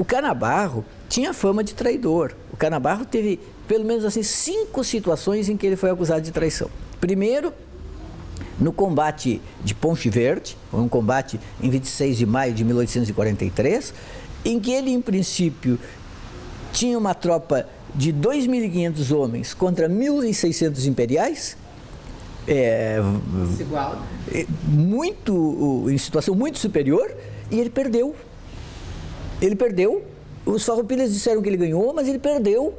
O Canabarro tinha fama de traidor. O Canabarro teve, pelo menos assim, 5 situações em que ele foi acusado de traição. Primeiro, no combate de Ponte Verde, um combate em 26 de maio de 1843, em que ele, em princípio, tinha uma tropa de 2.500 homens contra 1.600 imperiais, em situação muito superior, e ele perdeu. Ele perdeu, os farroupilhas disseram que ele ganhou, mas ele perdeu,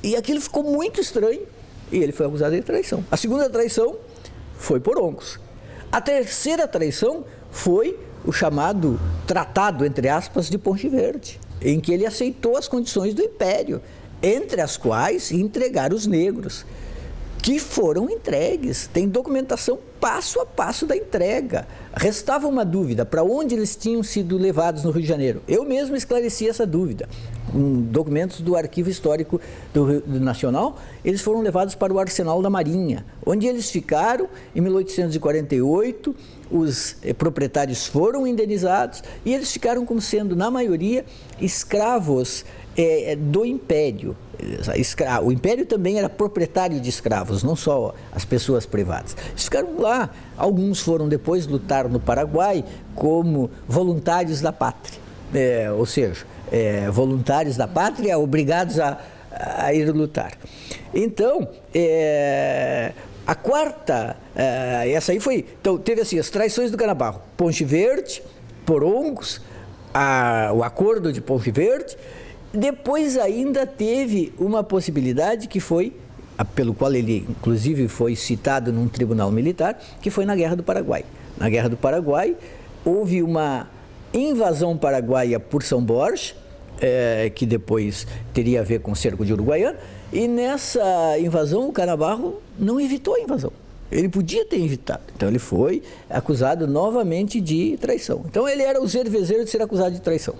e aquilo ficou muito estranho, e ele foi acusado de traição. A segunda traição foi Porongos. A terceira traição foi o chamado Tratado, entre aspas, de Ponte Verde, em que ele aceitou as condições do Império, entre as quais entregar os negros, que foram entregues. Tem documentação passo a passo da entrega. Restava uma dúvida, para onde eles tinham sido levados no Rio de Janeiro. Eu mesmo esclareci essa dúvida. Com documentos do Arquivo Histórico do Nacional, eles foram levados para o Arsenal da Marinha, onde eles ficaram. Em 1848, os proprietários foram indenizados e eles ficaram como sendo, na maioria, escravos do Império. O Império também era proprietário de escravos, não só as pessoas privadas. Eles ficaram lá. Alguns foram depois lutar no Paraguai como voluntários da pátria, ou seja, voluntários da pátria obrigados a ir lutar. Então, a quarta, essa aí foi, então teve assim, as traições do Canabarro, Ponte Verde, Porongos, o acordo de Ponte Verde. Depois ainda teve uma possibilidade que foi, pelo qual ele inclusive foi citado num tribunal militar, que foi na Guerra do Paraguai. Na Guerra do Paraguai houve uma invasão paraguaia por São Borja, que depois teria a ver com o cerco de Uruguaiana, e nessa invasão o Canabarro não evitou a invasão. Ele podia ter evitado, então ele foi acusado novamente de traição. Então ele era o zervezeiro de ser acusado de traição.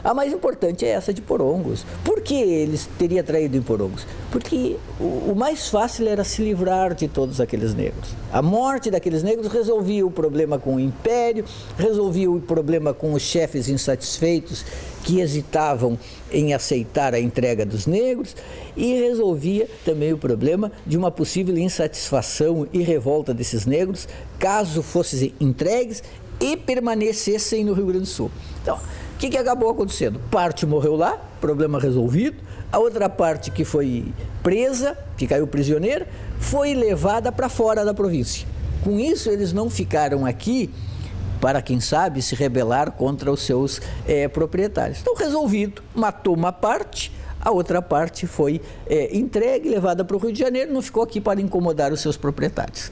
A mais importante é essa de Porongos. Por que ele teria traído em Porongos? Porque o mais fácil era se livrar de todos aqueles negros. A morte daqueles negros resolvia o problema com o Império, resolvia o problema com os chefes insatisfeitos que hesitavam em aceitar a entrega dos negros, e resolvia também o problema de uma possível insatisfação e revolta desses negros caso fossem entregues e permanecessem no Rio Grande do Sul. Então, o que acabou acontecendo? Parte morreu lá, problema resolvido. A outra parte, que foi presa, que caiu prisioneira, foi levada para fora da província. Com isso, eles não ficaram aqui para, quem sabe, se rebelar contra os seus proprietários. Então, resolvido, matou uma parte, a outra parte foi entregue, levada para o Rio de Janeiro, não ficou aqui para incomodar os seus proprietários.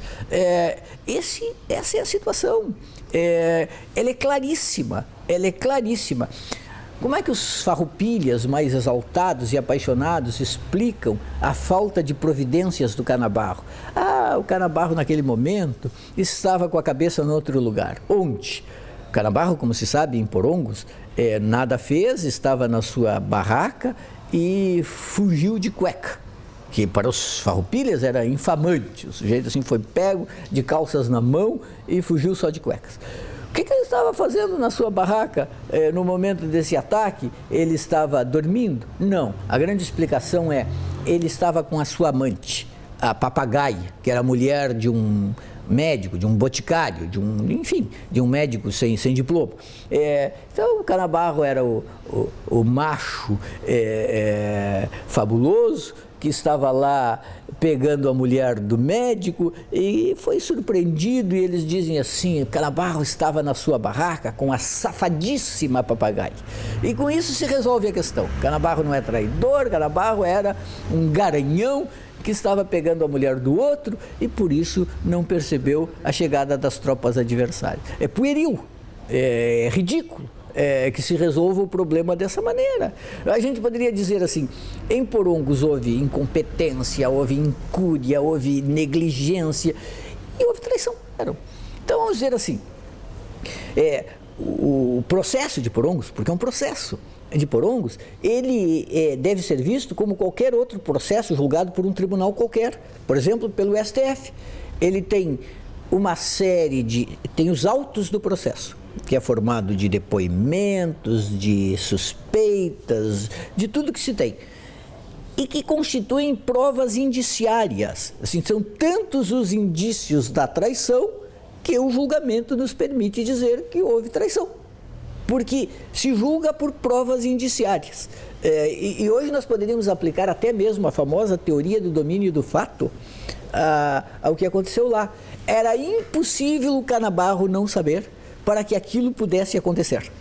Essa é a situação. Ela é claríssima. Como é que os farroupilhas mais exaltados e apaixonados explicam a falta de providências do Canabarro? O Canabarro naquele momento estava com a cabeça em outro lugar. Onde? O Canabarro, como se sabe, em Porongos, nada fez, estava na sua barraca e fugiu de cueca, que para os farroupilhas era infamante. O sujeito assim foi pego de calças na mão e fugiu só de cuecas. O que ele estava fazendo na sua barraca no momento desse ataque? Ele estava dormindo? Não. A grande explicação é, ele estava com a sua amante, a Papagaia, que era mulher de um médico, de um boticário, de um médico sem diploma. Então o Canabarro era o macho fabuloso, que estava lá pegando a mulher do médico, e foi surpreendido, e eles dizem assim: o Canabarro estava na sua barraca com a safadíssima Papagaia. E com isso se resolve a questão. Canabarro não é traidor, Canabarro era um garanhão que estava pegando a mulher do outro e por isso não percebeu a chegada das tropas adversárias. É pueril, é ridículo. Que se resolva o problema dessa maneira. A gente poderia dizer assim: em Porongos houve incompetência, houve incúria, houve negligência e houve traição. Então vamos dizer assim, o processo de Porongos, porque é um processo de Porongos, ele deve ser visto como qualquer outro processo julgado por um tribunal qualquer, por exemplo, pelo STF. Ele tem uma série tem os autos do processo. que é formado de depoimentos, de suspeitas, de tudo que se tem, e que constituem provas indiciárias. Assim, são tantos os indícios da traição que o julgamento nos permite dizer que houve traição, porque se julga por provas indiciárias. E hoje nós poderíamos aplicar até mesmo a famosa teoria do domínio do fato ao que aconteceu lá. Era impossível o Canabarro não saber para que aquilo pudesse acontecer.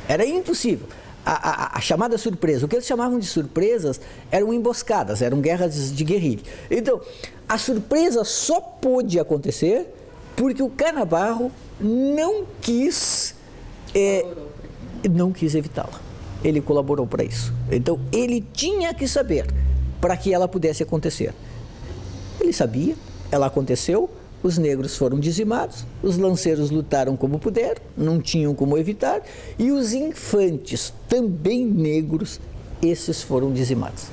Era impossível. A chamada surpresa, o que eles chamavam de surpresas eram emboscadas, eram guerras de guerrilha. Então, a surpresa só pôde acontecer porque o Canabarro não quis evitá-la. Ele colaborou para isso. Então, ele tinha que saber para que ela pudesse acontecer. Ele sabia, ela aconteceu, os negros foram dizimados, os lanceiros lutaram como puderam, não tinham como evitar, e os infantes, também negros, esses foram dizimados.